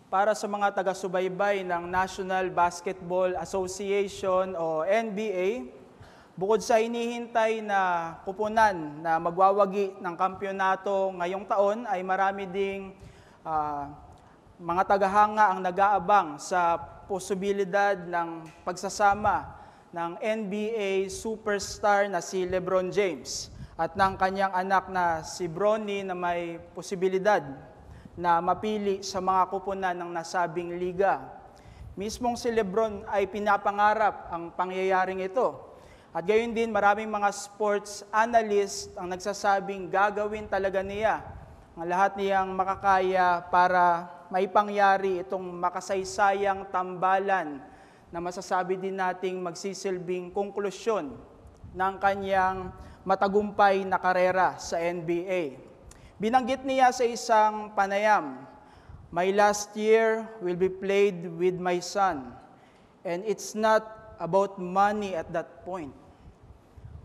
Para sa mga taga-subaybay ng National Basketball Association o NBA, bukod sa hinihintay na kupunan na magwawagi ng kampyonato ngayong taon, ay marami ding mga tagahanga ang nag-aabang sa posibilidad ng pagsasama ng NBA superstar na si LeBron James at ng kanyang anak na si Bronny na may posibilidad na mapili sa mga kupunan ng nasabing liga. Mismong si LeBron ay pinapangarap ang pangyayaring ito. At gayon din maraming mga sports analyst ang nagsasabing gagawin talaga niya ang lahat niyang makakaya para maipangyari itong makasaysayang tambalan na masasabi din nating magsisilbing konklusyon ng kanyang matagumpay na karera sa NBA. Binanggit niya sa isang panayam, "My last year will be played with my son, and it's not about money at that point."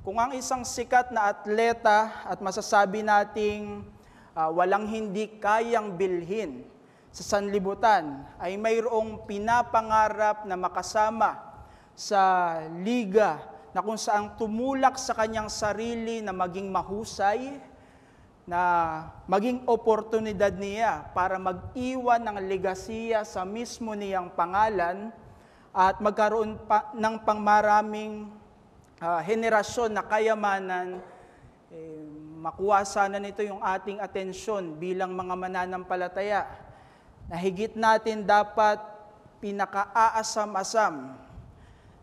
Kung ang isang sikat na atleta at masasabi nating walang hindi kayang bilhin sa sanlibutan ay mayroong pinapangarap na makasama sa liga na kung saang tumulak sa kanyang sarili na maging mahusay, na maging oportunidad niya para mag-iwan ng legasiya sa mismo niyang pangalan at magkaroon pa ng pangmaraming henerasyon na kayamanan, makuha sana nito yung ating atensyon bilang mga mananampalataya na higit natin dapat pinaka-aasam-asam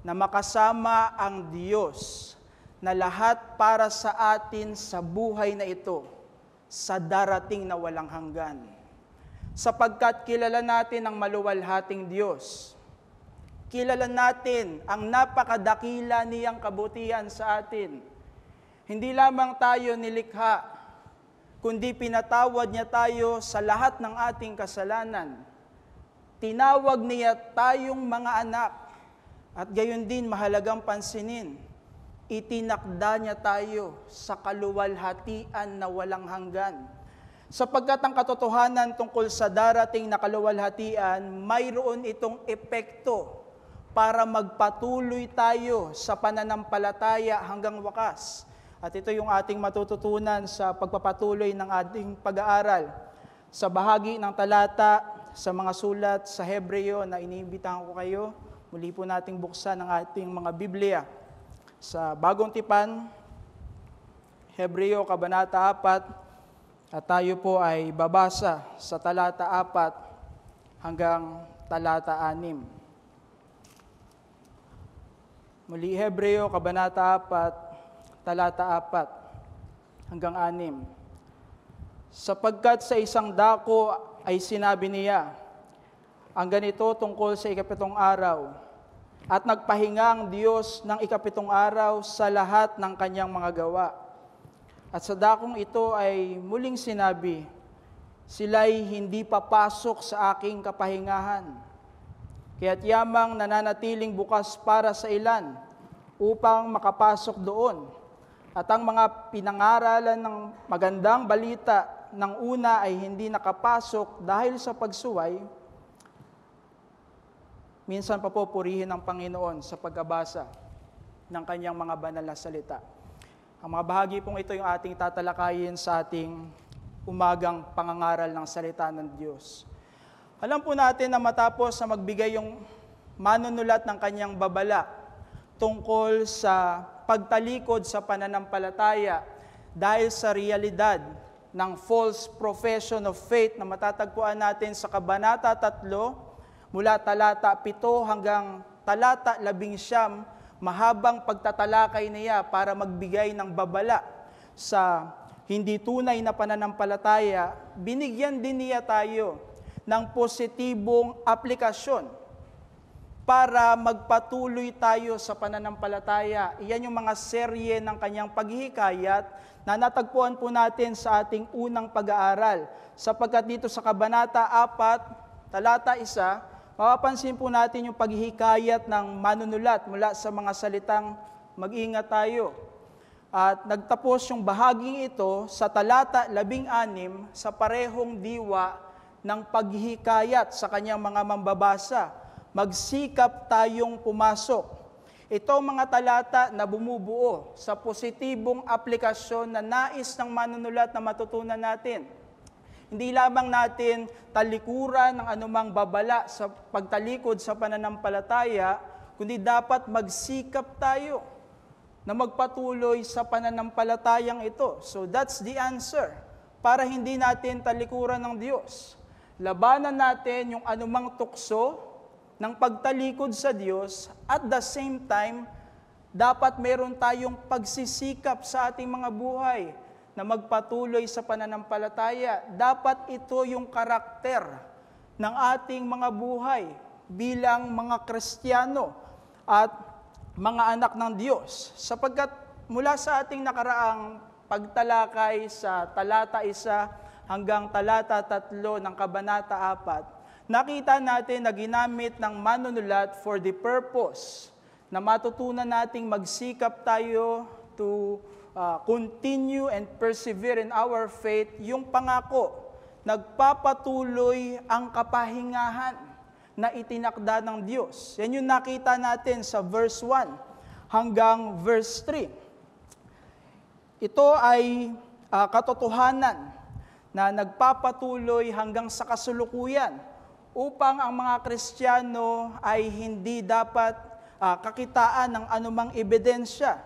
na makasama ang Diyos na lahat para sa atin sa buhay na ito sa darating na walang hanggan. Sapagkat kilala natin ang maluwalhating Diyos. Kilala natin ang napakadakila niyang kabutihan sa atin. Hindi lamang tayo nilikha, kundi pinatawad niya tayo sa lahat ng ating kasalanan. Tinawag niya tayong mga anak, at gayon din mahalagang pansinin, itinakda niya tayo sa kaluwalhatian na walang hanggan. Sapagkat ang katotohanan tungkol sa darating na kaluwalhatian, mayroon itong epekto para magpatuloy tayo sa pananampalataya hanggang wakas. At ito yung ating matututunan sa pagpapatuloy ng ating pag-aaral sa bahagi ng talata sa mga sulat sa Hebreo na iniimbitahan ko kayo. Muli po nating buksan ang ating mga Biblia sa Bagong Tipan, Hebreo, Kabanata 4, at tayo po ay babasa sa talata 4 hanggang talata 6. Muli, Hebreo, Kabanata 4, talata 4 hanggang 6. Sapagkat sa isang dako ay sinabi niya, ang ganito tungkol sa ikapitong araw, at nagpahinga ang Diyos ng ikapitong araw sa lahat ng kanyang mga gawa. At sa dakong ito ay muling sinabi, sila'y hindi papasok sa aking kapahingahan. Kaya't yamang nananatiling bukas para sa ilan upang makapasok doon. At ang mga pinangaralan ng magandang balita ng una ay hindi nakapasok dahil sa pagsuway, minsan pa po purihin ng Panginoon sa pagkabasa ng kanyang mga banal na salita. Ang mga bahagi pong ito yung ating tatalakayin sa ating umagang pangangaral ng salita ng Diyos. Alam po natin na matapos na magbigay yung manunulat ng kanyang babala tungkol sa pagtalikod sa pananampalataya dahil sa realidad ng false profession of faith na matatagpuan natin sa Kabanata 3, mula talata 7 hanggang talata 11, mahabang pagtatalakay niya para magbigay ng babala sa hindi tunay na pananampalataya, binigyan din niya tayo ng positibong aplikasyon para magpatuloy tayo sa pananampalataya. Iyan yung mga serye ng kanyang paghihikayat na natagpuan po natin sa ating unang pag-aaral. Sapagkat dito sa Kabanata 4, talata 1, mapapansin po natin yung paghihikayat ng manunulat mula sa mga salitang mag-ingat tayo. At nagtapos yung bahaging ito sa talata 16 sa parehong diwa ng paghihikayat sa kanyang mga mambabasa. Magsikap tayong pumasok. Ito ang mga talata na bumubuo sa positibong aplikasyon na nais ng manunulat na matutunan natin. Hindi lamang natin talikuran ng anumang babala sa pagtalikod sa pananampalataya, kundi dapat magsikap tayo na magpatuloy sa pananampalatayang ito. So that's the answer. Para hindi natin talikuran ng Diyos. Labanan natin yung anumang tukso ng pagtalikod sa Diyos, at the same time, dapat meron tayong pagsisikap sa ating mga buhay na magpatuloy sa pananampalataya. Dapat ito yung karakter ng ating mga buhay bilang mga Kristiyano at mga anak ng Diyos. Sapagkat mula sa ating nakaraang pagtalakay sa talata 1 hanggang talata 3 ng Kabanata 4, nakita natin na ginamit ng manunulat for the purpose na matutunan nating magsikap tayo to continue and persevere in our faith, yung pangako, nagpapatuloy ang kapahingahan na itinakda ng Diyos. Yan yung nakita natin sa verse 1 hanggang verse 3. Ito ay katotohanan na nagpapatuloy hanggang sa kasulukuyan upang ang mga Kristiyano ay hindi dapat kakitaan ng anumang ebidensya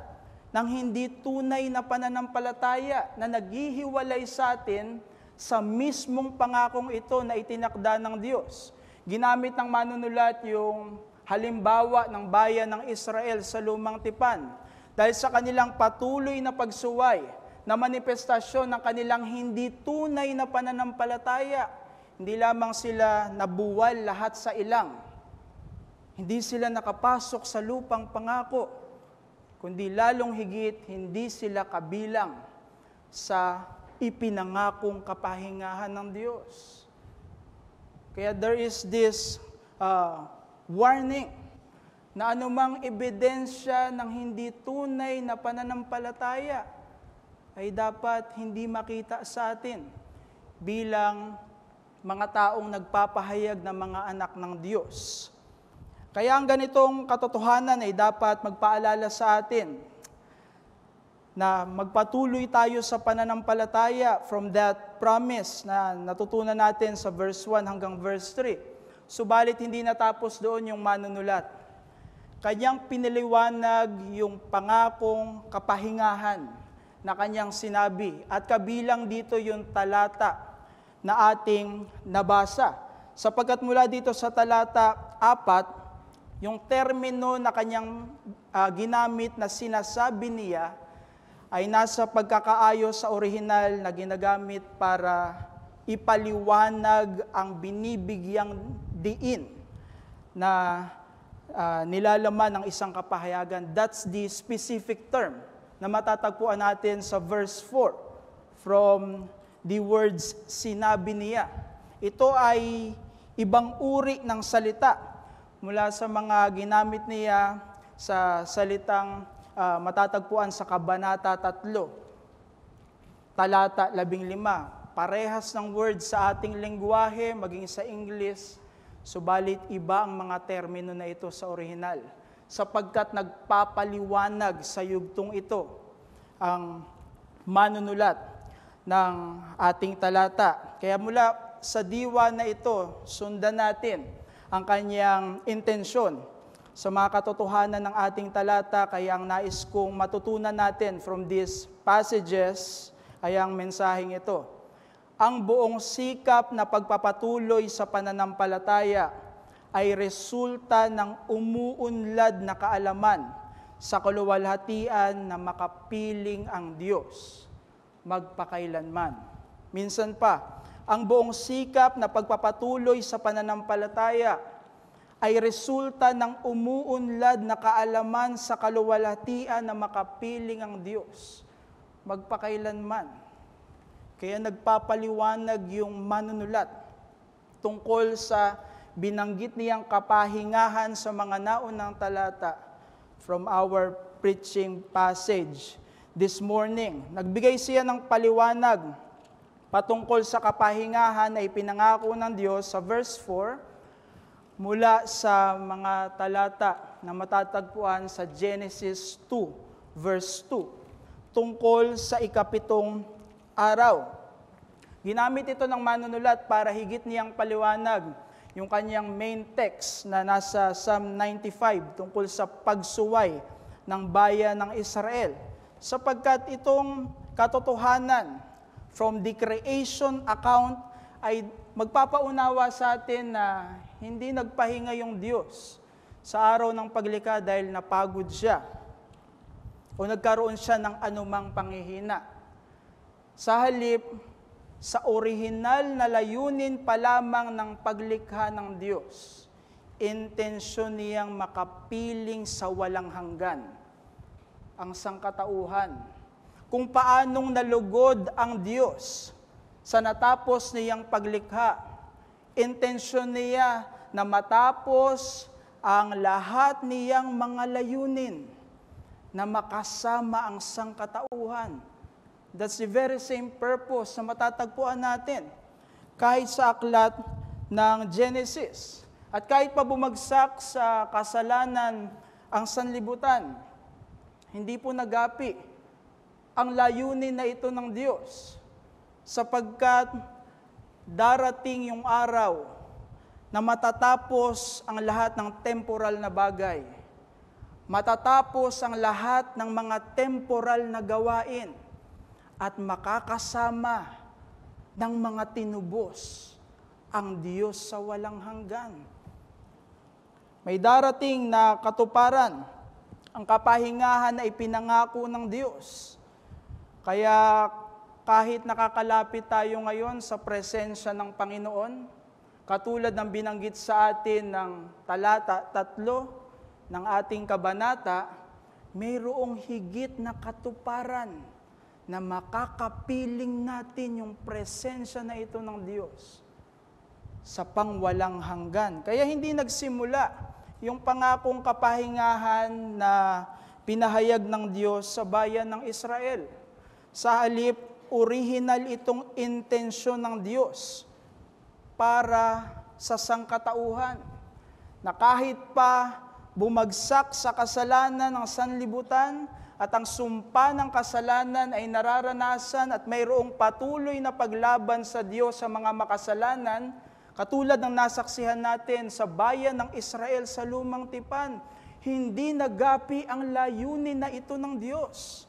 ng hindi tunay na pananampalataya na naghihiwalay sa atin sa mismong pangakong ito na itinakda ng Diyos. Ginamit ng manunulat yung halimbawa ng bayan ng Israel sa Lumang Tipan dahil sa kanilang patuloy na pagsuway na manifestasyon ng kanilang hindi tunay na pananampalataya. Hindi lamang sila nabuwal lahat sa ilang. Hindi sila nakapasok sa lupang pangako, kundi lalong higit, hindi sila kabilang sa ipinangakong kapahingahan ng Diyos. Kaya there is this warning na anumang ebidensya ng hindi tunay na pananampalataya ay dapat hindi makita sa atin bilang mga taong nagpapahayag ng mga anak ng Diyos. Kaya ang ganitong katotohanan ay dapat magpaalala sa atin na magpatuloy tayo sa pananampalataya from that promise na natutunan natin sa verse 1 hanggang verse 3. Subalit hindi natapos doon yung manunulat. Kanyang pinaliwanag yung pangakong kapahingahan na kanyang sinabi. At kabilang dito yung talata na ating nabasa. Sapagkat mula dito sa talata 4, yung termino na kanyang ginamit na sinasabi niya ay nasa pagkakaayos sa orihinal na ginagamit para ipaliwanag ang binibigyang diin na nilalaman ng isang kapahayagan. That's the specific term na matatagpuan natin sa verse 4 from the words sinabi niya. Ito ay ibang uri ng salita mula sa mga ginamit niya sa salitang matatagpuan sa Kabanata 3, talata 15. Parehas ng words sa ating lengguwahe, maging sa English, subalit iba ang mga termino na ito sa orihinal, sapagkat nagpapaliwanag sa yugtong ito ang manunulat ng ating talata. Kaya mula sa diwa na ito, sundan natin ang kanyang intensyon sa mga katotohanan ng ating talata. Kaya ang nais kong matutunan natin from these passages ay ang mensaheng ito. Ang buong sikap na pagpapatuloy sa pananampalataya ay resulta ng umuunlad na kaalaman sa kaluwalhatian na makapiling ang Diyos magpakailanman. Minsan pa, ang buong sikap na pagpapatuloy sa pananampalataya ay resulta ng umuunlad na kaalaman sa kaluwalhatian na makapiling ang Diyos magpakailanman. Kaya nagpapaliwanag yung manunulat tungkol sa binanggit niyang kapahingahan sa mga naunang talata from our preaching passage this morning. Nagbigay siya ng paliwanag patungkol sa kapahingahan na ipinangako ng Diyos sa verse 4 mula sa mga talata na matatagpuan sa Genesis 2, verse 2, tungkol sa ikapitong araw. Ginamit ito ng manunulat para higit niyang paliwanag yung kanyang main text na nasa Psalm 95 tungkol sa pagsuway ng bayan ng Israel. Sapagkat itong katotohanan from the creation account ay magpapaunawa sa atin na hindi nagpahinga yung Diyos sa araw ng paglikha dahil napagod siya o nagkaroon siya ng anumang panghihina. Sa halip, sa orihinal na layunin pa lamang ng paglikha ng Diyos, intensyon niyang makapiling sa walang hanggan ang sangkatauhan. Kung paanong nalugod ang Diyos sa natapos niyang paglikha, intensyon niya na matapos ang lahat niyang mga layunin na makasama ang sangkatauhan. That's the very same purpose na matatagpuan natin kahit sa aklat ng Genesis. At kahit pa bumagsak sa kasalanan ang sanlibutan, hindi po nagapi ang layunin na ito ng Diyos, sapagkat darating yung araw na matatapos ang lahat ng temporal na bagay. Matatapos ang lahat ng mga temporal na gawain at makakasama ng mga tinubos ang Diyos sa walang hanggan. May darating na katuparan, ang kapahingahan na ipinangako ng Diyos. Kaya kahit nakakalapit tayo ngayon sa presensya ng Panginoon, katulad ng binanggit sa atin ng talata 3 ng ating kabanata, mayroong higit na katuparan na makakapiling natin yung presensya na ito ng Diyos sa pangwalang hanggan. Kaya hindi nagsimula yung pangakong kapahingahan na pinahayag ng Diyos sa bayan ng Israel. Sa halip, original itong intensyon ng Diyos para sa sangkatauhan, na kahit pa bumagsak sa kasalanan ng sanlibutan at ang sumpa ng kasalanan ay nararanasan at mayroong patuloy na paglaban sa Diyos sa mga makasalanan, katulad ng nasaksihan natin sa bayan ng Israel sa Lumang Tipan, hindi nagapi ang layunin na ito ng Diyos.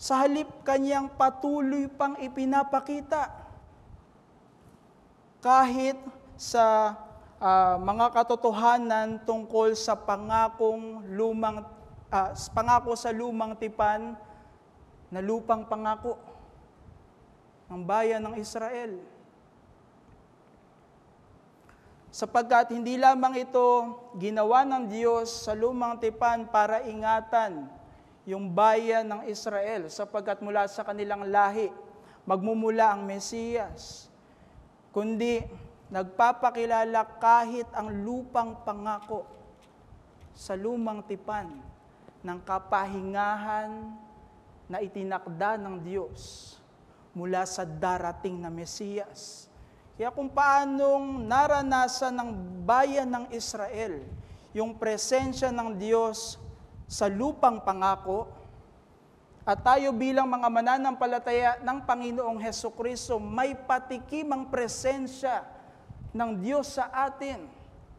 Sa halip, kanyang patuloy pang ipinapakita. Kahit sa mga katotohanan tungkol sa pangako sa Lumang Tipan na lupang pangako ng bayan ng Israel. Sapagkat hindi lamang ito ginawa ng Diyos sa Lumang Tipan para ingatan yung bayan ng Israel, sapagkat mula sa kanilang lahi magmumula ang Mesiyas, kundi nagpapakilala kahit ang lupang pangako sa Lumang Tipan ng kapahingahan na itinakda ng Diyos mula sa darating na Mesiyas. Kaya kung paanong naranasan ng bayan ng Israel yung presensya ng Diyos sa lupang pangako, at tayo bilang mga mananampalataya ng Panginoong Hesukristo, may patikim ang presensya ng Diyos sa atin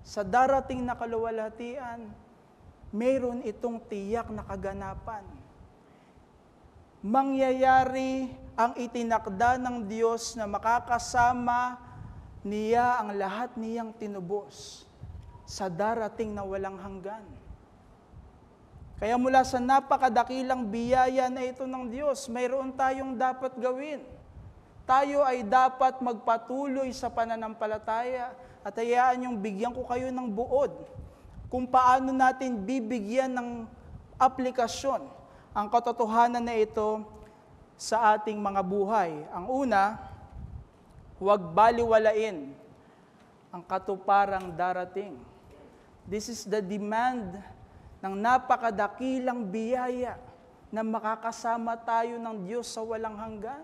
sa darating na kaluwalhatian, mayroon itong tiyak na kaganapan. Mangyayari ang itinakda ng Diyos na makakasama niya ang lahat niyang tinubos sa darating na walang hanggan. Kaya mula sa napakadakilang biyaya na ito ng Diyos, mayroon tayong dapat gawin. Tayo ay dapat magpatuloy sa pananampalataya at hayaan yung bigyan ko kayo ng buod kung paano natin bibigyan ng aplikasyon ang katotohanan na ito sa ating mga buhay. Ang una, huwag baliwalain ang katuparang darating. This is the demand ng napakadakilang biyaya na makakasama tayo ng Diyos sa walang hanggan.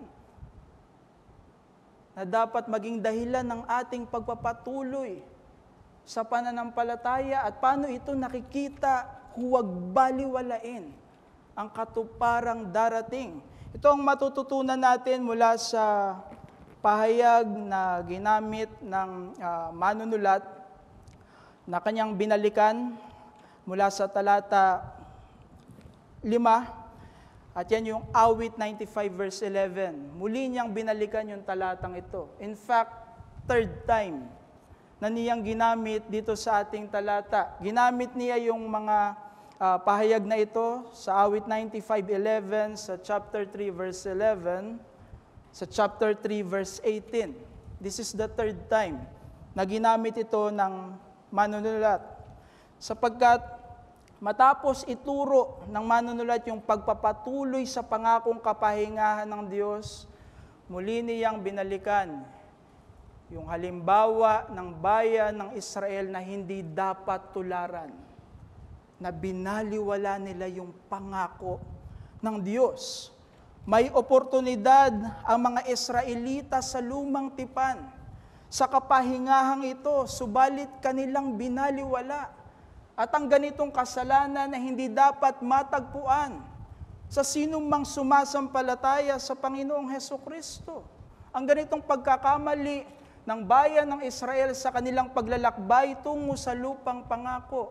na dapat maging dahilan ng ating pagpapatuloy sa pananampalataya at paano ito nakikita, huwag baliwalain ang katuparang darating. Ito ang matututunan natin mula sa pahayag na ginamit ng manunulat na kanyang binalikan mula sa talata 5, at yan yung Awit 95 verse 11. Muli niyang binalikan yung talatang ito. In fact, third time na niyang ginamit dito sa ating talata. Ginamit niya yung mga pahayag na ito sa Awit 95:11, sa chapter 3 verse 11, sa chapter 3 verse 18. This is the third time na ginamit ito ng manunulat. Sapagkat matapos ituro ng manunulat yung pagpapatuloy sa pangakong kapahingahan ng Diyos, muli niyang binalikan yung halimbawa ng bayan ng Israel na hindi dapat tularan, na binaliwala nila yung pangako ng Diyos. May oportunidad ang mga Israelita sa lumang tipan, sa kapahingahang ito, subalit kanilang binaliwala. At ang ganitong kasalanan na hindi dapat matagpuan sa sinumang sumasampalataya sa Panginoong Hesukristo. Ang ganitong pagkakamali ng bayan ng Israel sa kanilang paglalakbay tungo sa lupang pangako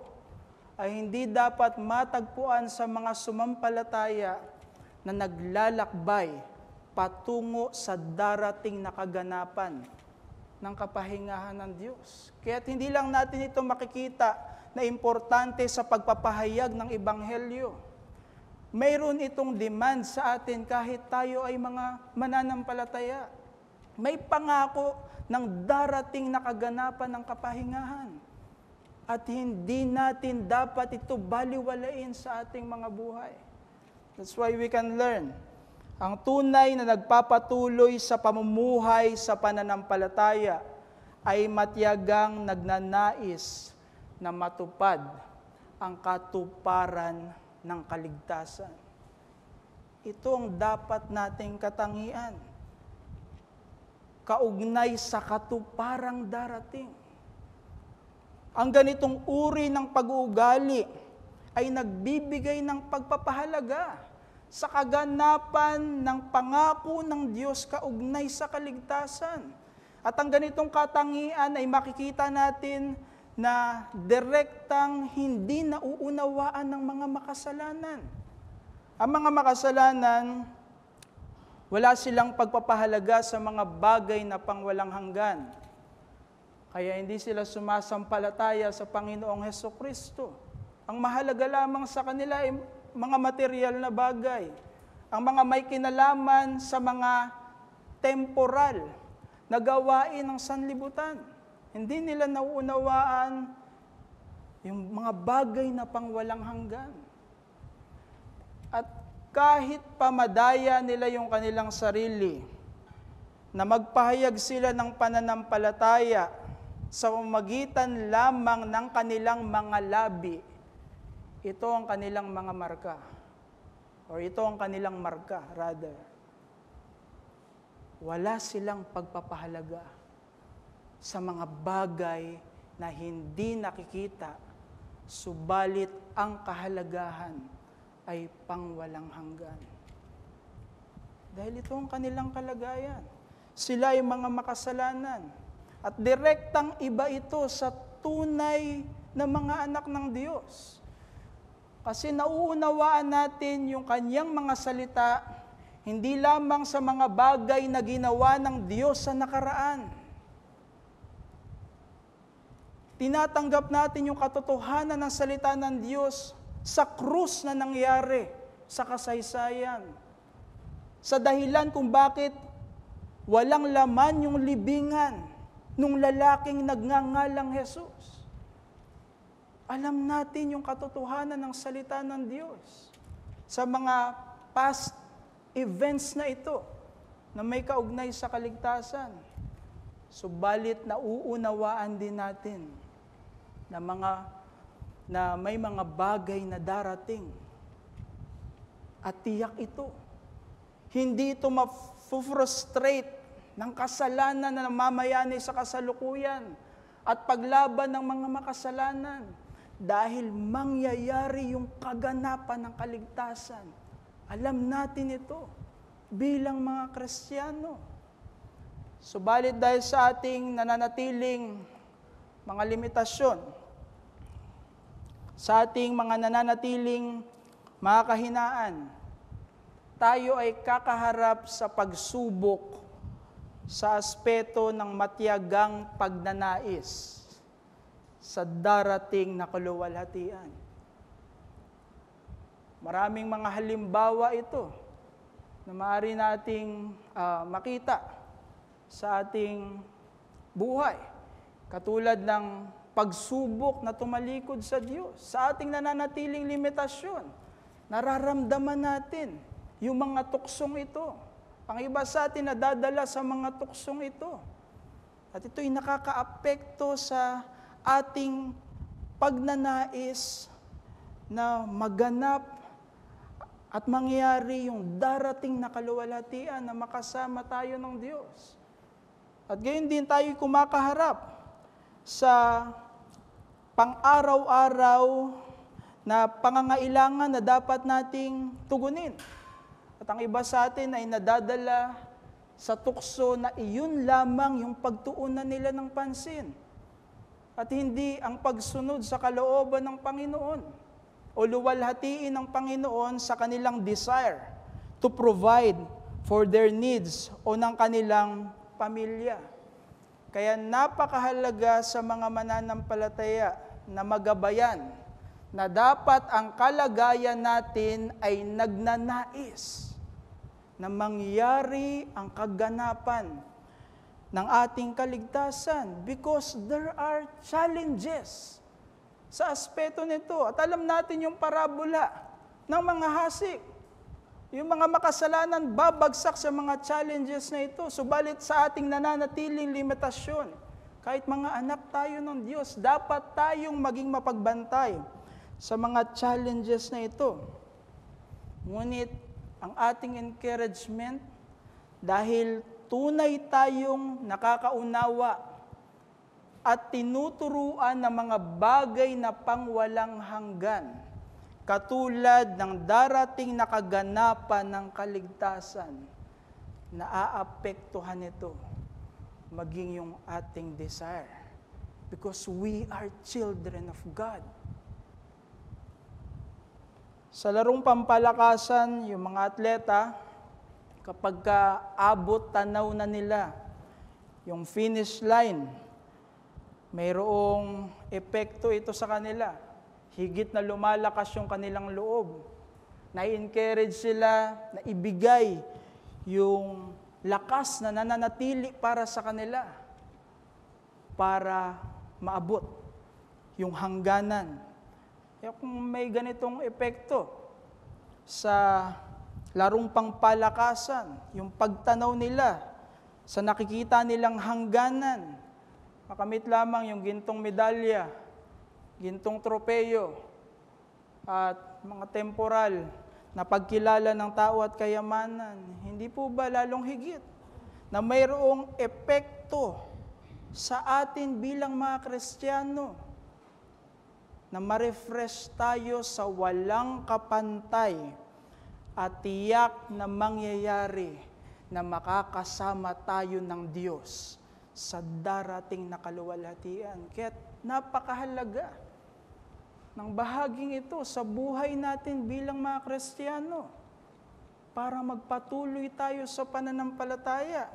ay hindi dapat matagpuan sa mga sumampalataya na naglalakbay patungo sa darating na kaganapan ng kapahingahan ng Diyos. Kaya't hindi lang natin ito makikita na importante sa pagpapahayag ng Ebanghelyo. Mayroon itong demand sa atin kahit tayo ay mga mananampalataya. May pangako ng darating na kaganapan ng kapahingahan. At hindi natin dapat ito baliwalain sa ating mga buhay. That's why we can learn. Ang tunay na nagpapatuloy sa pamumuhay sa pananampalataya ay matiyagang nagnanais na matupad ang katuparan ng kaligtasan. Ito ang dapat nating katangian, kaugnay sa katuparang darating. Ang ganitong uri ng pag-uugali ay nagbibigay ng pagpapahalaga sa kaganapan ng pangako ng Diyos kaugnay sa kaligtasan. At ang ganitong katangian ay makikita natin na direktang hindi nauunawaan ng mga makasalanan. Ang mga makasalanan, wala silang pagpapahalaga sa mga bagay na pangwalang hanggan. Kaya hindi sila sumasampalataya sa Panginoong Hesukristo. Ang mahalaga lamang sa kanila ay mga material na bagay. Ang mga may kinalaman sa mga temporal na gawain ng sanlibutan. Hindi nila nauunawaan yung mga bagay na pangwalang hanggan. At kahit pamadaya nila yung kanilang sarili, na magpahayag sila ng pananampalataya sa pamamagitan lamang ng kanilang mga labi, ito ang kanilang mga marka. Or ito ang kanilang marka, rather. Wala silang pagpapahalaga sa mga bagay na hindi nakikita, subalit ang kahalagahan ay pangwalang hanggan. Dahil ito ang kanilang kalagayan. Sila ay mga makasalanan. At direktang iba ito sa tunay na mga anak ng Diyos. Kasi nauunawaan natin yung kanyang mga salita, hindi lamang sa mga bagay na ginawa ng Diyos sa nakaraan. Tinatanggap natin yung katotohanan ng salita ng Diyos sa krus na nangyari sa kasaysayan. Sa dahilan kung bakit walang laman yung libingan nung lalaking nagngangalang Jesus. Alam natin yung katotohanan ng salita ng Diyos sa mga past events na ito na may kaugnay sa kaligtasan. Subalit nauunawaan din natin na may mga bagay na darating. At tiyak ito. Hindi ito ma-frustrate ng kasalanan na namamayani sa kasalukuyan at paglaban ng mga makasalanan dahil mangyayari yung kaganapan ng kaligtasan. Alam natin ito bilang mga Kristiyano. Subalit dahil sa ating nananatiling mga limitasyon, sa ating mga nananatiling mga kahinaan, tayo ay kakaharap sa pagsubok sa aspeto ng matiyagang pagnanais sa darating na kaluwalhatian. Maraming mga halimbawa ito na maaari nating makita sa ating buhay. Katulad ng pagsubok na tumalikod sa Diyos, sa ating nananatiling limitasyon, nararamdaman natin yung mga tuksong ito. Ang iba sa atin nadadala sa mga tuksong ito. At ito'y nakakaapekto sa ating pagnanais na maganap at mangyari yung darating na kaluwalhatian na makasama tayo ng Diyos. At gayon din tayo kumakaharap sa pang-araw-araw na pangangailangan na dapat nating tugunin. At ang iba sa atin ay nadadala sa tukso na iyon lamang yung pagtuunan nila ng pansin. At hindi ang pagsunod sa kalooban ng Panginoon o luwalhatiin ng Panginoon sa kanilang desire to provide for their needs o ng kanilang pamilya. Kaya napakahalaga sa mga mananampalataya na magabayan na dapat ang kalagayan natin ay nagnanais na mangyari ang kaganapan ng ating kaligtasan because there are challenges sa aspeto nito. At alam natin yung parabola ng mga hasik. Yung mga makasalanan babagsak sa mga challenges na ito. Subalit sa ating nananatiling limitasyon, kahit mga anak tayo ng Diyos, dapat tayong maging mapagbantay sa mga challenges na ito. Ngunit ang ating encouragement, dahil tunay tayong nakakaunawa at tinuturuan ng mga bagay na pangwalang hanggan, katulad ng darating na kaganapan ng kaligtasan, naaapektuhan nito maging yung ating desire. Because we are children of God. Sa larong pampalakasan, yung mga atleta, kapag abot tanaw na nila yung finish line, mayroong epekto ito sa kanila. Higit na lumalakas yung kanilang loob. Na-encourage sila na ibigay yung lakas na nananatili para sa kanila para maabot yung hangganan. Kaya kung may ganitong epekto sa larong pangpalakasan, yung pagtanaw nila sa nakikita nilang hangganan, makamit lamang yung gintong medalya, gintong tropeyo, at mga temporal na pagkilala ng tao at kayamanan, hindi po ba lalong higit na mayroong epekto sa atin bilang mga Kristiyano na ma-refresh tayo sa walang kapantay at tiyak na mangyayari na makakasama tayo ng Diyos sa darating na kaluwalhatian. Kaya napakahalaga ng bahaging ito sa buhay natin bilang mga Kristiyano para magpatuloy tayo sa pananampalataya.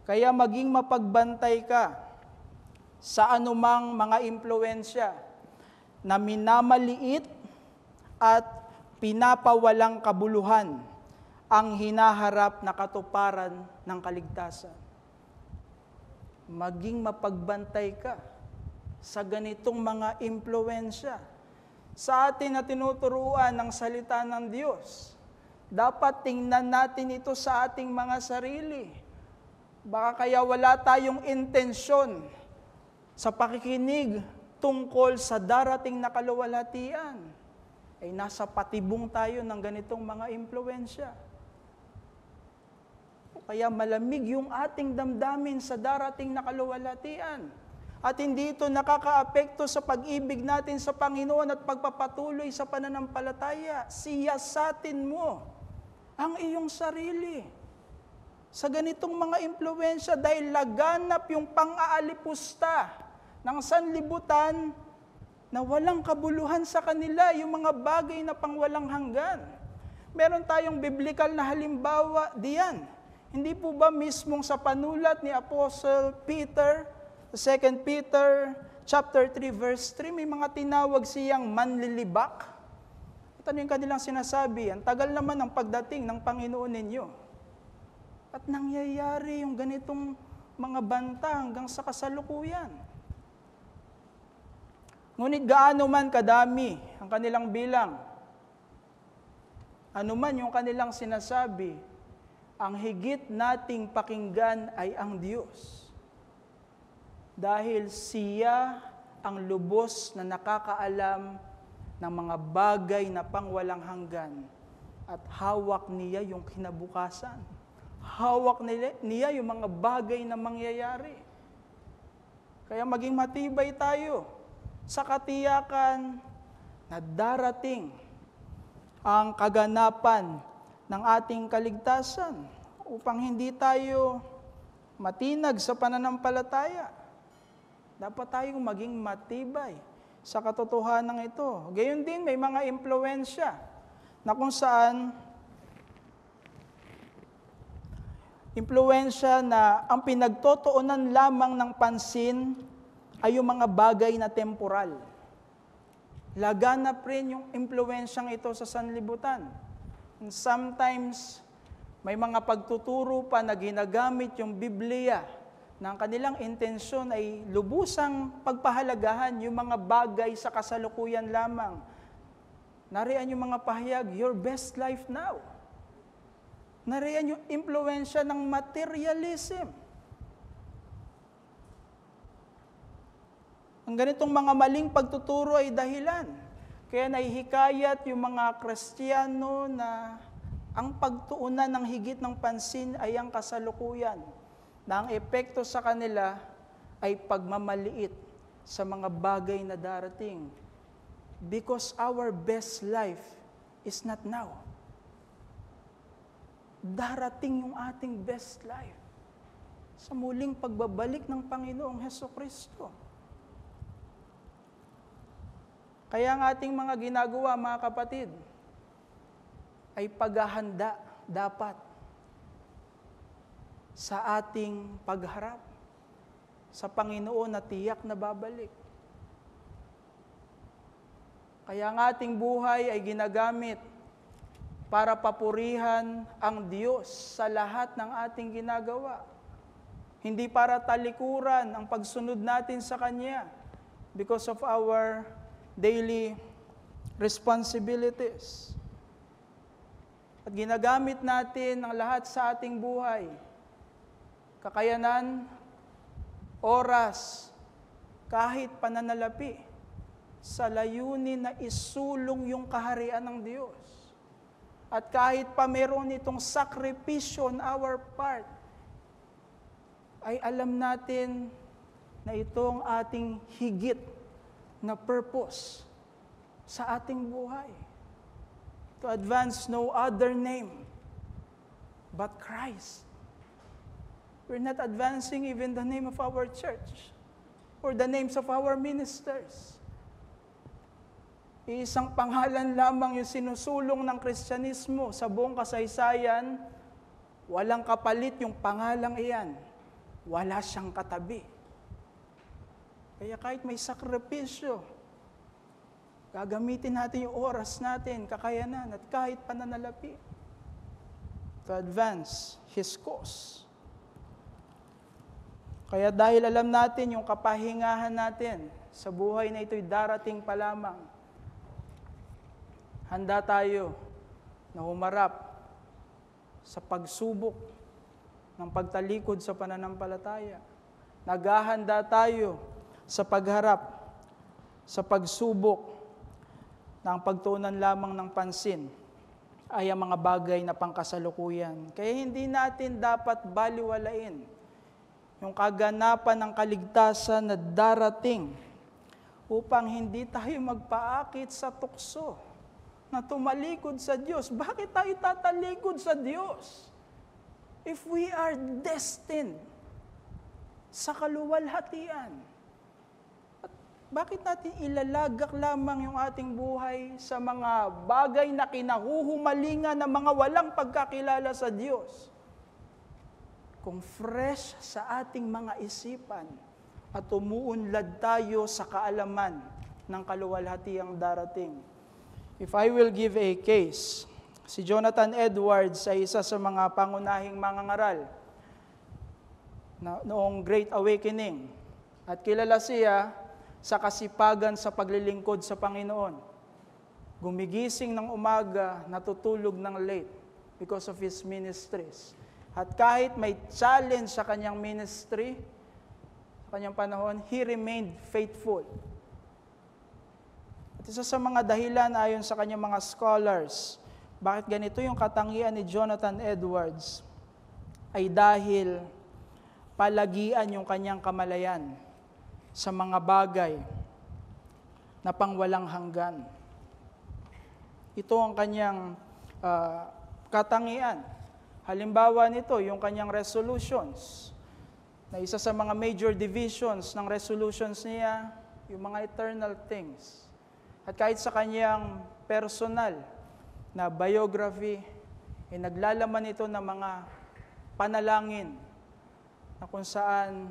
Kaya maging mapagbantay ka sa anumang mga impluensya na minamaliit at pinapawalang kabuluhan ang hinaharap na katuparan ng kaligtasan. Maging mapagbantay ka sa ganitong mga impluensya. Sa atin na tinuturuan ng salita ng Diyos, dapat tingnan natin ito sa ating mga sarili. Baka kaya wala tayong intensyon sa pakikinig tungkol sa darating na kaluwalhatian, ay nasa patibong tayo ng ganitong mga impluensya. Kaya malamig yung ating damdamin sa darating na kaluwalhatian. At hindi ito nakakaapekto sa pag-ibig natin sa Panginoon at pagpapatuloy sa pananampalataya. Siyasatin mo ang iyong sarili sa ganitong mga impluwensya dahil laganap yung pang-aalipusta ng sanlibutan na walang kabuluhan sa kanila, yung mga bagay na pangwalang hanggan. Meron tayong biblical na halimbawa diyan. Hindi po ba mismong sa panulat ni Apostle Peter, 2 Peter chapter 3 verse 3, may mga tinawag siyang manlilibak? At ano yung kanilang sinasabi? Ang tagal naman ng pagdating ng Panginoon ninyo. At nangyayari yung ganitong mga banta hanggang sa kasalukuyan. Ngunit gaano man kadami ang kanilang bilang, ano man yung kanilang sinasabi, ang higit nating pakinggan ay ang Diyos. Dahil siya ang lubos na nakakaalam ng mga bagay na pangwalang hanggan at hawak niya yung kinabukasan. Hawak niya yung mga bagay na mangyayari. Kaya maging matibay tayo sa katiyakan na darating ang kaganapan ng ating kaligtasan upang hindi tayo matinag sa pananampalataya. Dapat tayong maging matibay sa katotohanan ito. Gayon din, may mga impluwensya na kung saan impluwensya na ang pinagtotoonan lamang ng pansin ay yung mga bagay na temporal. Laganap rin yung impluwensyang ito sa sanlibutan. And sometimes, may mga pagtuturo pa na ginagamit yung Biblia na ang kanilang intensyon ay lubusang pagpahalagahan yung mga bagay sa kasalukuyan lamang. Nariyan yung mga pahayag, your best life now. Nariyan yung impluwensya ng materialism. Ang ganitong mga maling pagtuturo ay dahilan. Kaya nahihikayat yung mga Kristiyano na ang pagtuunan ng higit ng pansin ay ang kasalukuyan, na ang epekto sa kanila ay pagmamaliit sa mga bagay na darating. Because our best life is not now. Darating yung ating best life sa muling pagbabalik ng Panginoong Hesukristo. Kaya ang ating mga ginagawa, mga kapatid, ay paghahanda dapat sa ating pagharap sa Panginoon na tiyak na babalik. Kaya ang ating buhay ay ginagamit para papurihan ang Diyos sa lahat ng ating ginagawa. Hindi para talikuran ang pagsunod natin sa Kanya because of our daily responsibilities. At ginagamit natin ang lahat sa ating buhay, kakayanan, oras, kahit pananalapi, sa layunin na isulong yung kaharian ng Diyos. At kahit pa meron itong sakripisyo on our part, ay alam natin na itong ating higit na purpose sa ating buhay. To advance no other name but Christ. We're not advancing even the name of our church or the names of our ministers. Isang pangalan lamang yung sinusulong ng Kristyanismo sa buong kasaysayan, walang kapalit yung pangalang iyan. Wala siyang katabi. Kaya kahit may sakripisyo, gagamitin natin yung oras natin, kakayanan, at kahit pananalapi to advance His cause. Kaya dahil alam natin yung kapahingahan natin sa buhay na ito'y darating pa lamang, handa tayo na humarap sa pagsubok ng pagtalikod sa pananampalataya. Naghahanda tayo sa pagharap, sa pagsubok ng pagtuunan lamang ng pansin ay ang mga bagay na pangkasalukuyan. Kaya hindi natin dapat baliwalain yung kaganapan ng kaligtasan na darating upang hindi tayo magpaakit sa tukso na tumalikod sa Diyos. Bakit tayo tatalikod sa Diyos? If we are destined sa kaluwalhatian, bakit natin ilalagak lamang yung ating buhay sa mga bagay na kinahuhumalingan ng mga walang pagkakilala sa Diyos? Kung fresh sa ating mga isipan at umuunlad tayo sa kaalaman ng kaluwalhatiang darating. If I will give a case, si Jonathan Edwards ay isa sa mga pangunahing mangangaral noong Great Awakening. At kilala siya sa kasipagan sa paglilingkod sa Panginoon. Gumigising ng umaga, natutulog ng late because of his ministries. At kahit may challenge sa kanyang ministry, sa kanyang panahon, he remained faithful. At isa sa mga dahilan ayon sa kanyang mga scholars, bakit ganito yung katangian ni Jonathan Edwards, ay dahil palagian yung kanyang kamalayan sa mga bagay na pangwalang hanggan. Ito ang kanyang katangian. Halimbawa nito, yung kanyang resolutions, na isa sa mga major divisions ng resolutions niya, yung mga eternal things. At kahit sa kanyang personal na biography, naglalaman ito ng mga panalangin na kung saan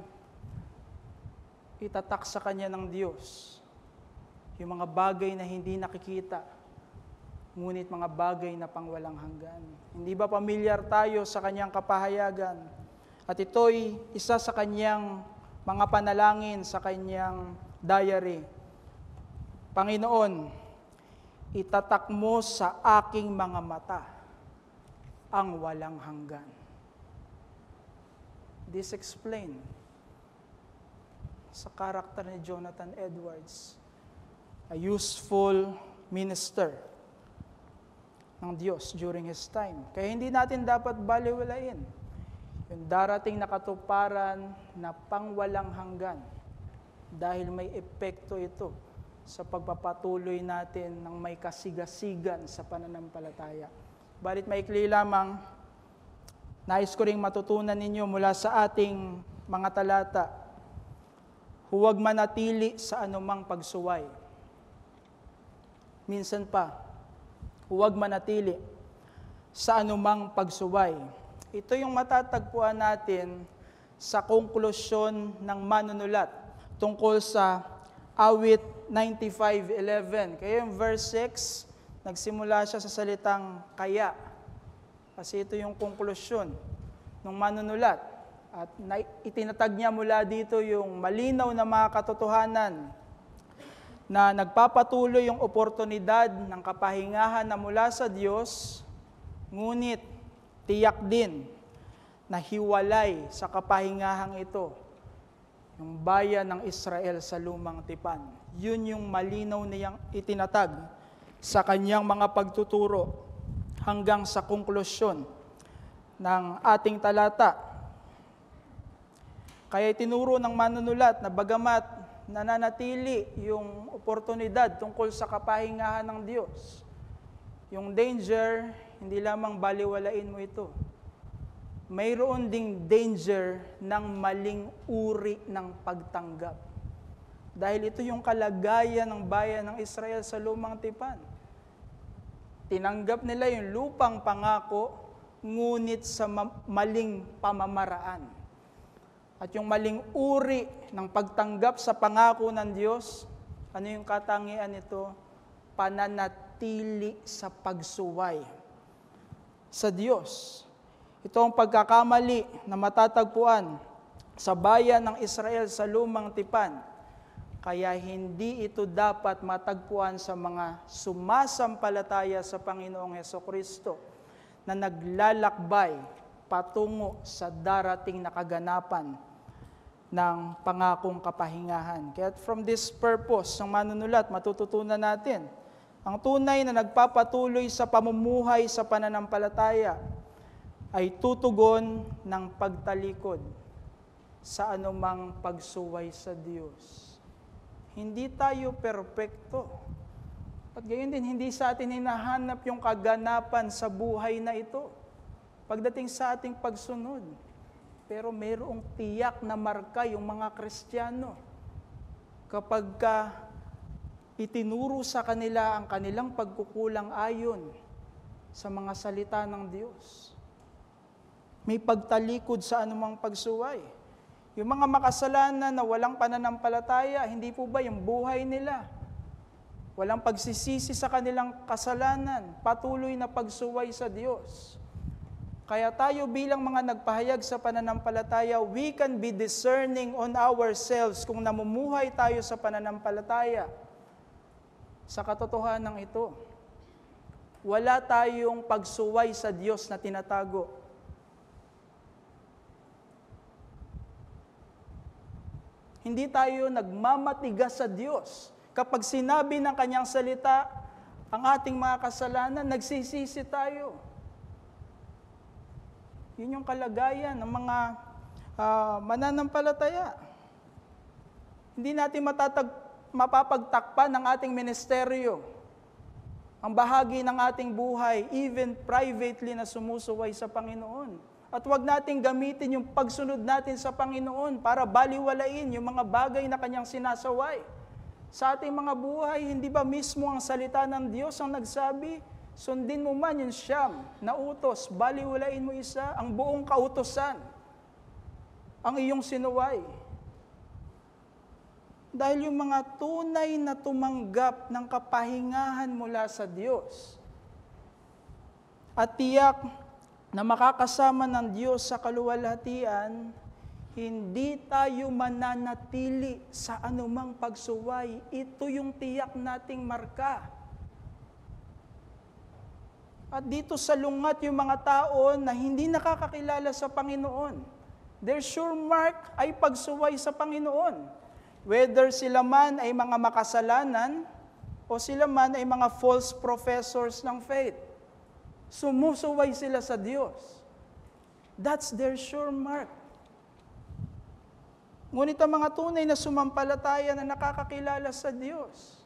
itatak sa kanya ng Diyos yung mga bagay na hindi nakikita, ngunit mga bagay na pangwalang hanggan. Hindi ba pamilyar tayo sa kanyang kapahayagan? At ito'y isa sa kanyang mga panalangin sa kanyang diary. Panginoon, itatak mo sa aking mga mata ang walang hanggan. This explain sa karakter ni Jonathan Edwards, a useful minister ng Diyos during his time. Kaya hindi natin dapat baliwalain yung darating na katuparan na pangwalang hanggan dahil may epekto ito sa pagpapatuloy natin ng may kasigasigan sa pananampalataya. Balit maikli lamang, nais ko ring matutunan ninyo mula sa ating mga talata, huwag manatili sa anumang pagsuway. Minsan pa, huwag manatili sa anumang pagsuway. Ito yung matatagpuan natin sa konklusyon ng manunulat tungkol sa awit 95:11. Kaya yung verse 6, nagsimula siya sa salitang kaya. Kasi ito yung konklusyon ng manunulat. At itinatag niya mula dito yung malinaw na mga katotohanan na nagpapatuloy yung oportunidad ng kapahingahan na mula sa Diyos, ngunit tiyak din na hiwalay sa kapahingahang ito yung bayan ng Israel sa lumang tipan. Yun yung malinaw niyang itinatag sa kanyang mga pagtuturo hanggang sa konklusyon ng ating talata. Kaya itinuro ng manunulat na bagamat nananatili yung oportunidad tungkol sa kapahingahan ng Diyos, yung danger, hindi lamang baliwalain mo ito. Mayroon ding danger ng maling uri ng pagtanggap. Dahil ito yung kalagayan ng bayan ng Israel sa lumang tipan. Tinanggap nila yung lupang pangako, ngunit sa maling pamamaraan. At yung maling uri ng pagtanggap sa pangako ng Diyos, ano yung katangian nito? Pananatili sa pagsuway sa Diyos. Ito ang pagkakamali na matatagpuan sa bayan ng Israel sa lumang tipan. Kaya hindi ito dapat matagpuan sa mga sumasampalataya sa Panginoong Hesukristo na naglalakbay patungo sa darating na kaganapan ng pangakong kapahingahan. Kaya from this purpose, ng manunulat, matututunan natin Ang tunay na nagpapatuloy sa pamumuhay sa pananampalataya ay tutugon ng pagtalikod sa anumang pagsuway sa Diyos. Hindi tayo perpekto. At gayon din, hindi sa atin hinahanap yung kaganapan sa buhay na ito pagdating sa ating pagsunod. Pero mayroong tiyak na marka yung mga Kristiyano kapag itinuro sa kanila ang kanilang pagkukulang ayon sa mga salita ng Diyos. May pagtalikod sa anumang pagsuway. Yung mga makasalanan na walang pananampalataya, hindi po ba yung buhay nila? Walang pagsisisi sa kanilang kasalanan, patuloy na pagsuway sa Diyos. Kaya tayo bilang mga nagpahayag sa pananampalataya, we can be discerning on ourselves kung namumuhay tayo sa pananampalataya. Sa katotohanan ito, wala tayong pagsuway sa Diyos na tinatago. Hindi tayo nagmamatigas sa Diyos. Kapag sinabi ng Kanyang salita, ang ating mga kasalanan, nagsisisi tayo. Yun yung kalagayan ng mga mananampalataya. Hindi natin mapapagtakpan ng ating ministeryo, ang bahagi ng ating buhay, even privately na sumusuway sa Panginoon. At huwag nating gamitin yung pagsunod natin sa Panginoon para baliwalain yung mga bagay na Kanyang sinasaway. Sa ating mga buhay, hindi ba mismo ang salita ng Diyos ang nagsabi, sundin mo man yung siyam na utos, baliwalain mo isa, ang buong kautosan, ang iyong sinuway. Dahil yung mga tunay na tumanggap ng kapahingahan mula sa Diyos at tiyak na makakasama ng Diyos sa kaluwalhatian, hindi tayo mananatili sa anumang pagsuway. Ito yung tiyak nating marka. At dito sa lungat yung mga tao na hindi nakakakilala sa Panginoon, their sure mark ay pagsuway sa Panginoon. Whether sila man ay mga makasalanan o sila man ay mga false professors ng faith. Sumusuway sila sa Diyos. That's their sure mark. Ngunit ang mga tunay na sumampalataya na nakakakilala sa Diyos,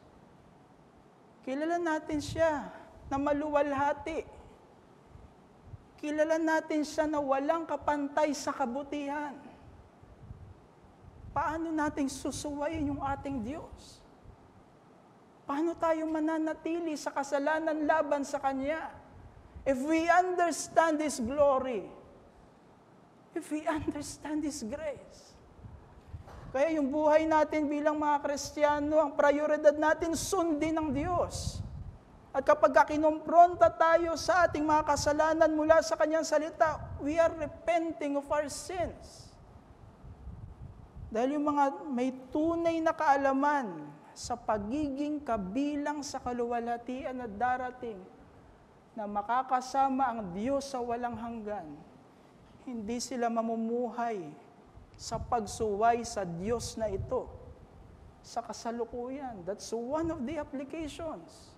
kilala natin siya na maluwalhati. Kilala natin siya na walang kapantay sa kabutihan. Paano nating susuwayin yung ating Diyos? Paano tayo mananatili sa kasalanan laban sa Kanya? If we understand His glory, if we understand His grace. Kaya yung buhay natin bilang mga Kristiyano, ang prioridad natin sundin ng Diyos. At kapag kinompronta tayo sa ating mga kasalanan mula sa Kanyang salita, we are repenting of our sins. Dahil yung mga may tunay na kaalaman sa pagiging kabilang sa kaluwalhatian na darating na makakasama ang Diyos sa walang hanggan, hindi sila mamumuhay sa pagsuway sa Diyos na ito sa kasalukuyan. That's one of the applications.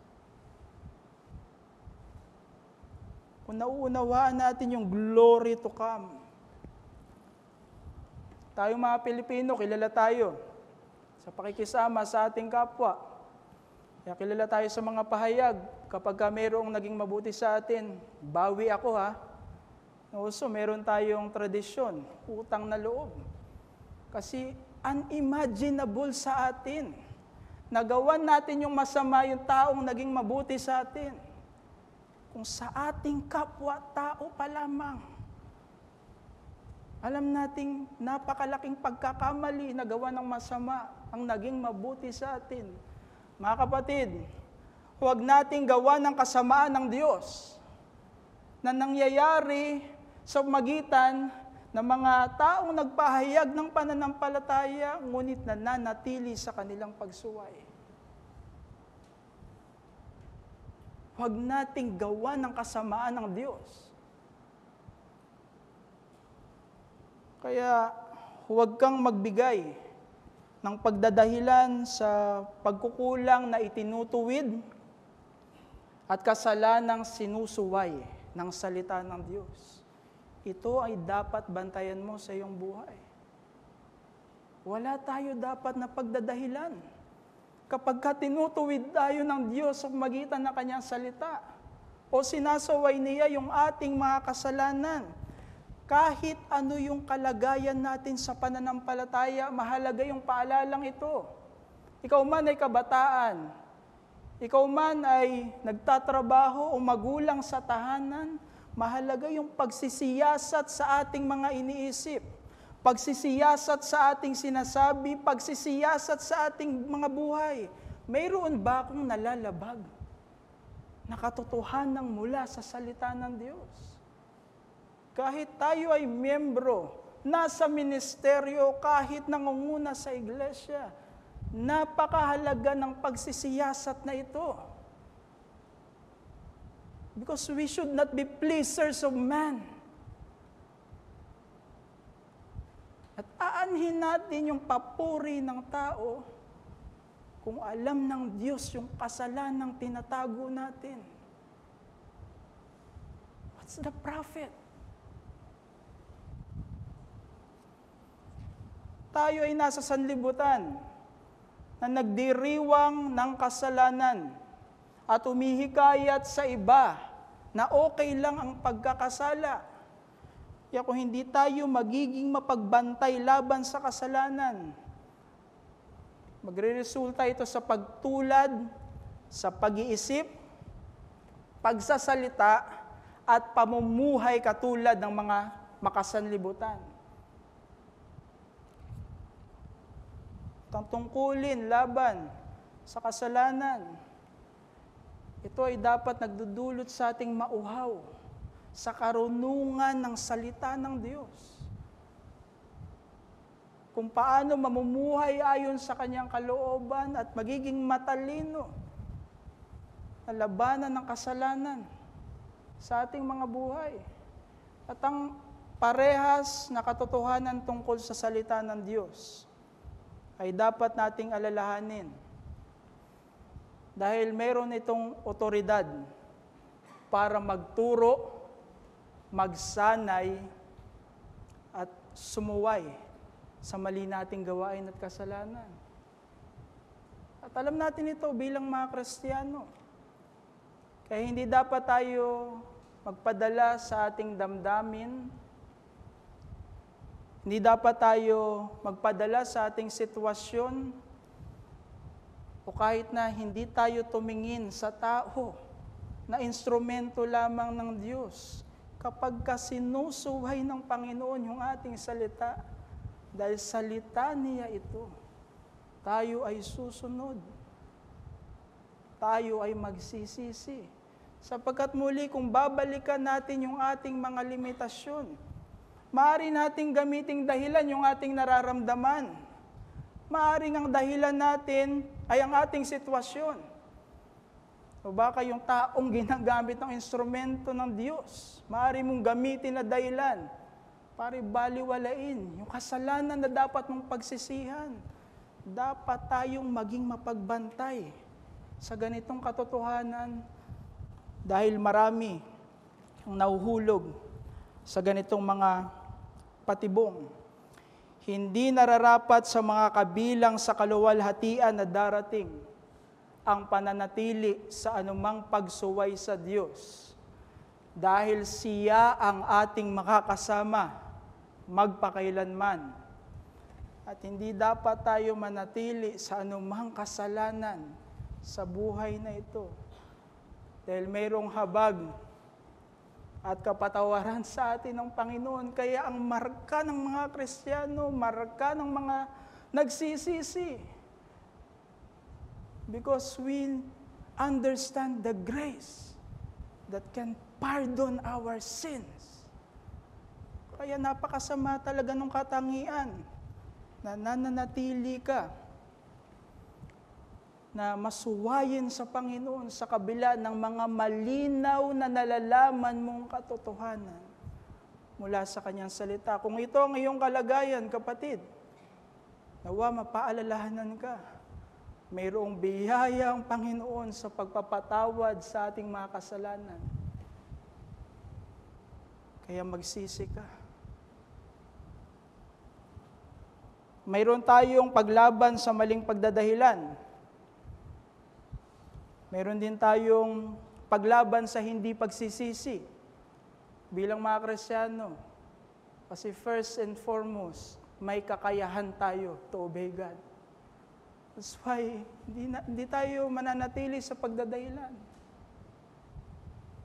Kung nauunawaan natin yung glory to come, tayo mga Pilipino, kilala tayo sa pakikisama sa ating kapwa. Kaya kilala tayo sa mga pahayag. Kapag mayroong naging mabuti sa atin, bawi ako ha. Also, meron tayong tradisyon, utang na loob. Kasi unimaginable sa atin. Nagawan natin yung masama yung taong naging mabuti sa atin. Kung sa ating kapwa-tao pa lamang, alam nating napakalaking pagkakamali na gawa ng masama ang naging mabuti sa atin. Mga kapatid, huwag nating gawa ng kasamaan ng Diyos na nangyayari sa magitan ng mga taong nagpahayag ng pananampalataya ngunit nananatili sa kanilang pagsuway. Huwag nating gawa ng kasamaan ng Diyos. Kaya huwag kang magbigay ng pagdadahilan sa pagkukulang na itinutuwid at kasalanang sinusuway ng salita ng Diyos. Ito ay dapat bantayan mo sa iyong buhay. Wala tayo dapat na pagdadahilan. Kapag tinutuwid tayo ng Diyos sa magitan ng kanyang salita, o sinasaway niya yung ating mga kasalanan, kahit ano yung kalagayan natin sa pananampalataya, mahalaga yung paalalang ito. Ikaw man ay kabataan, ikaw man ay nagtatrabaho o magulang sa tahanan, mahalaga yung pagsisiyasat sa ating mga iniisip, pagsisiyasat sa ating sinasabi, pagsisiyasat sa ating mga buhay. Mayroon ba akong nalalabag na katotohanan mula sa salita ng Diyos? Kahit tayo ay miyembro, nasa ministeryo, kahit nangunguna sa iglesia, napakahalaga ng pagsisiyasat na ito. Because we should not be pleasers of man. At aanhin natin yung papuri ng tao kung alam ng Diyos yung kasalanang tinatago natin. What's the profit? Tayo ay nasa sanlibutan na nagdiriwang ng kasalanan at humihikayat sa iba na okay lang ang pagkakasala. Kaya kung hindi tayo magiging mapagbantay laban sa kasalanan, magre-resulta ito sa pagtulad, sa pag-iisip, pagsasalita, at pamumuhay katulad ng mga makasanlibutan. Ang tungkulin laban sa kasalanan, ito ay dapat nagdudulot sa ating mauhaw sa karunungan ng salita ng Diyos. Kung paano mamumuhay ayon sa kanyang kalooban at magiging matalino na labanan ng kasalanan sa ating mga buhay. At ang parehas na katotohanan tungkol sa salita ng Diyos ay dapat nating alalahanin. Dahil meron itong otoridad para magturo, magsanay, at sumuway sa mali nating gawain at kasalanan. At alam natin ito bilang mga Kristiyano. Kaya hindi dapat tayo magpadala sa ating damdamin. Hindi dapat tayo magpadala sa ating sitwasyon o kahit na hindi tayo tumingin sa tao na instrumento lamang ng Diyos. Kapag sinusuway ng Panginoon yung ating salita, dahil salita niya ito, tayo ay susunod. Tayo ay magsisisi. Sapagkat muli kung babalikan natin yung ating mga limitasyon, maaari nating gamiting dahilan yung ating nararamdaman. Maaring ang dahilan natin ay ang ating sitwasyon. O baka yung taong ginagamit ng instrumento ng Diyos, maaari mong gamitin na dahilan para baliwalain yung kasalanan na dapat mong pagsisihan. Dapat tayong maging mapagbantay sa ganitong katotohanan dahil marami ang nahuhulog sa ganitong mga patibong. Hindi nararapat sa mga kabilang sa kaluwalhatian na darating ang pananatili sa anumang pagsuway sa Diyos dahil siya ang ating makakasama magpakailanman. At hindi dapat tayo manatili sa anumang kasalanan sa buhay na ito dahil mayroong habag at kapatawaran sa atin ng Panginoon. Kaya ang marka ng mga Kristiyano, marka ng mga nagsisisi. Because we understand the grace that can pardon our sins. Kaya napakasama talaga ng katangian na nananatili ka na masuwayin sa Panginoon sa kabila ng mga malinaw na nalalaman mong katotohanan mula sa kanyang salita. Kung ito ang iyong kalagayan, kapatid, nawa mapaalalahanan ka mayroong biyaya ang Panginoon sa pagpapatawad sa ating mga kasalanan. Kaya magsisi ka. Mayroon tayong paglaban sa maling pagdadahilan. Mayroon din tayong paglaban sa hindi pagsisisi bilang mga Kristiyano. Kasi first and foremost, may kakayahan tayo to obey God. That's why hindi tayo mananatili sa pagdadahilan.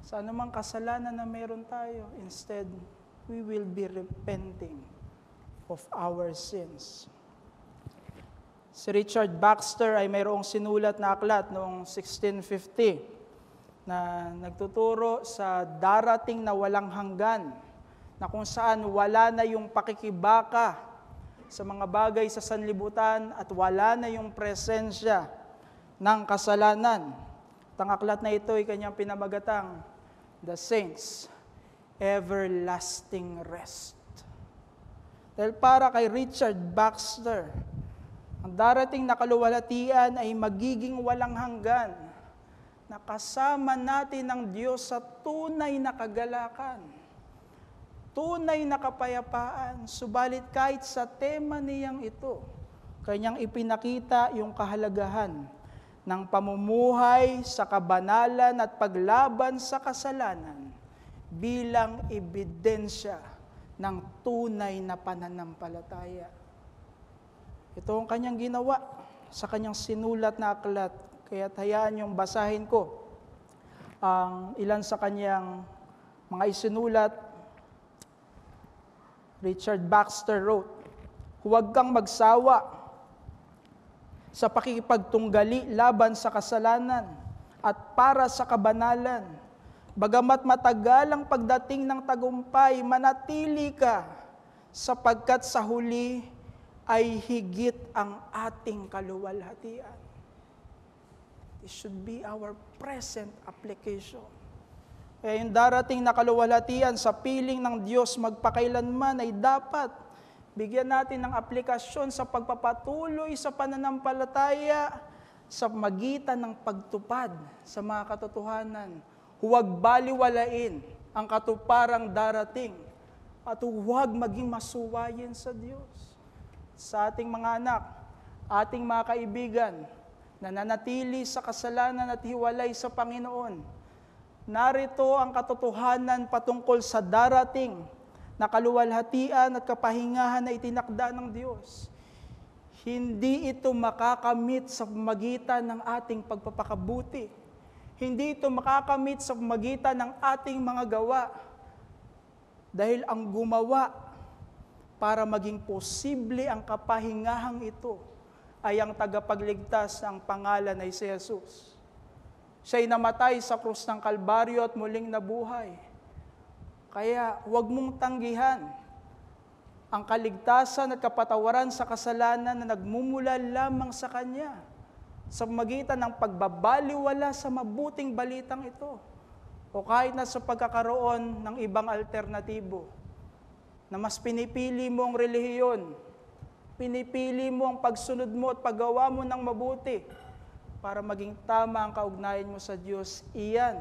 Sa anumang kasalanan na meron tayo, instead, we will be repenting of our sins. Si Richard Baxter ay mayroong sinulat na aklat noong 1650 na nagtuturo sa darating na walang hanggan, na kung saan wala na yung pakikibaka sa mga bagay sa sanlibutan at wala na yung presensya ng kasalanan. Ang aklat na ito ay kanyang pinamagatang The Saints' Everlasting Rest. Dahil para kay Richard Baxter, ang darating na kaluwalhatian ay magiging walang hanggan, na kasama natin ang Diyos sa tunay na kagalakan, tunay na kapayapaan. Subalit kahit sa tema niyang ito, kanyang ipinakita yung kahalagahan ng pamumuhay sa kabanalan at paglaban sa kasalanan bilang ebidensya ng tunay na pananampalataya. Ito ang kanyang ginawa sa kanyang sinulat na aklat. Kaya hayaan yung basahin ko ang ilan sa kanyang mga isinulat. Richard Baxter wrote, "Huwag kang magsawa sa pakikipagtunggali laban sa kasalanan at para sa kabanalan. Bagamat matagal ang pagdating ng tagumpay, manatili ka, sapagkat sa huli ay higit ang ating kaluwalhatian." It should be our present application. Kaya yung darating na kaluwalhatian sa piling ng Diyos magpakailanman ay dapat bigyan natin ng aplikasyon sa pagpapatuloy sa pananampalataya sa magitan ng pagtupad sa mga katotohanan. Huwag baliwalain ang katuparang darating at huwag maging masuwayin sa Diyos. Sa ating mga anak, ating mga kaibigan na nanatili sa kasalanan at hiwalay sa Panginoon, narito ang katotohanan patungkol sa darating na kaluwalhatian at kapahingahan na itinakda ng Diyos. Hindi ito makakamit sa pamagitan ng ating pagpapakabuti. Hindi ito makakamit sa pamagitan ng ating mga gawa. Dahil ang gumawa para maging posible ang kapahingahang ito ay ang tagapagligtas ng pangalan na si Jesus. Siya'y namatay sa krus ng Kalbaryo at muling nabuhay. Kaya huwag mong tanggihan ang kaligtasan at kapatawaran sa kasalanan na nagmumula lamang sa Kanya sa pamagitan ng pagbabaliwala sa mabuting balitang ito o kahit na sa pagkakaroon ng ibang alternatibo na mas pinipili mo ang relihiyon, pinipili mo ang pagsunod mo at paggawa mo ng mabuti para maging tama ang kaugnayan mo sa Diyos. Iyan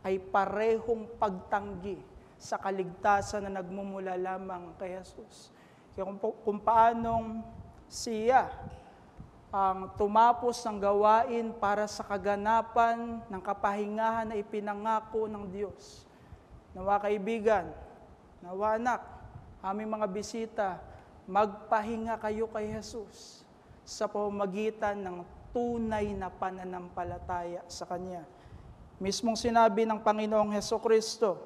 ay parehong pagtanggi sa kaligtasan na nagmumula lamang kay Jesus. Kaya kung paanong siya ang tumapos ng gawain para sa kaganapan ng kapahingahan na ipinangako ng Diyos. Nawa kaibigan, nawa anak, aming mga bisita, magpahinga kayo kay Jesus sa pamamagitan ng tunay na pananampalataya sa Kanya. Mismong sinabi ng Panginoong Hesukristo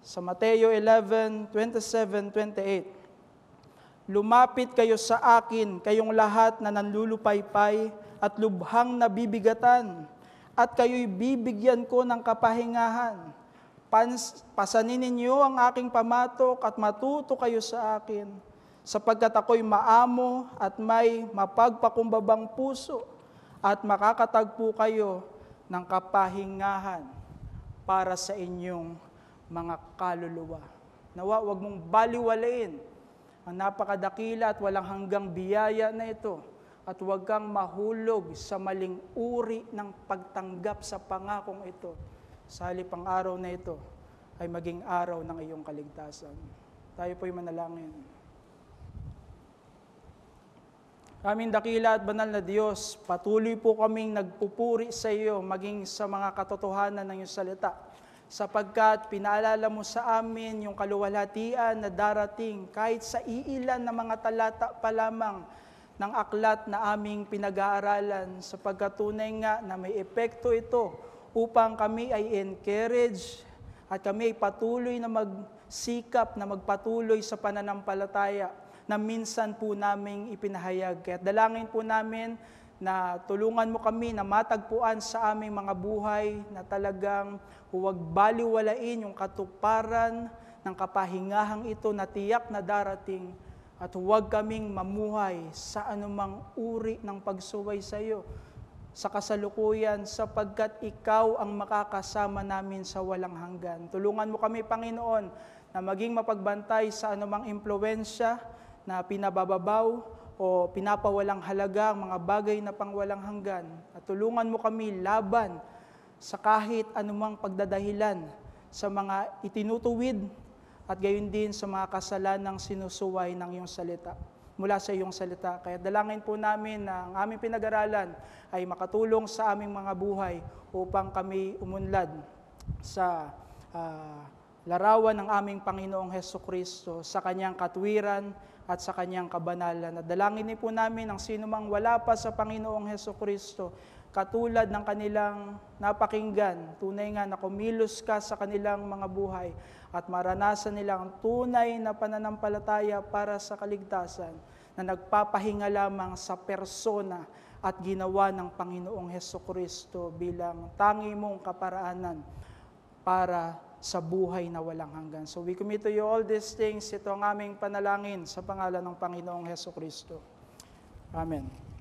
sa Mateo 11:27-28, "Lumapit kayo sa akin, kayong lahat na nanlulupaypay at lubhang nabibigatan, at kayo'y bibigyan ko ng kapahingahan. Pasanin ninyo ang aking pamatok at matuto kayo sa akin, sapagkat ako'y maamo at may mapagpakumbabang puso, at makakatagpo kayo ng kapahingahan para sa inyong mga kaluluwa." Nawa, huwag mong baliwalain ang napakadakila at walang hanggang biyaya na ito at huwag kang mahulog sa maling uri ng pagtanggap sa pangakong ito. Sa halip ang araw na ito ay maging araw ng iyong kaligtasan. Tayo po'y manalangin. Aming dakila at banal na Diyos, patuloy po kaming nagpupuri sa iyo maging sa mga katotohanan ng iyong salita, sapagkat pinaalala mo sa amin yung kaluwalhatian na darating kahit sa iilan na mga talata pa lamang ng aklat na aming pinag-aaralan, sapagkat tunay nga na may epekto ito upang kami ay encourage at kami ay patuloy na magsikap na magpatuloy sa pananampalataya na minsan po naming ipinahayag. Kaya dalangin po namin na tulungan mo kami na matagpuan sa aming mga buhay na talagang huwag baliwalain yung katuparan ng kapahingahang ito na tiyak na darating at huwag kaming mamuhay sa anumang uri ng pagsuway sa iyo sa kasalukuyan sapagkat ikaw ang makakasama namin sa walang hanggan. Tulungan mo kami, Panginoon, na maging mapagbantay sa anumang impluwensya na pinabababaw o pinapawalang halaga ang mga bagay na pangwalang hanggan. At tulungan mo kami laban sa kahit anumang pagdadahilan sa mga itinutuwid at gayon din sa mga kasalanang sinusuway ng iyong salita, mula sa iyong salita. Kaya dalangin po namin na ang aming pinag-aralan ay makatulong sa aming mga buhay upang kami umunlad sa larawan ng aming Panginoong Hesukristo, sa kanyang katwiran at sa kanyang kabanalan. At dalangin po namin ang sino mang wala pa sa Panginoong Hesukristo, katulad ng kanilang napakinggan, tunay nga na kumilos ka sa kanilang mga buhay at maranasan nilang tunay na pananampalataya para sa kaligtasan na nagpapahinga lamang sa persona at ginawa ng Panginoong Hesukristo bilang tangi mong kaparaanan para sa buhay na walang hanggan. So we commit to you all these things. Ito ang aming panalangin sa pangalan ng Panginoong Hesukristo. Amen.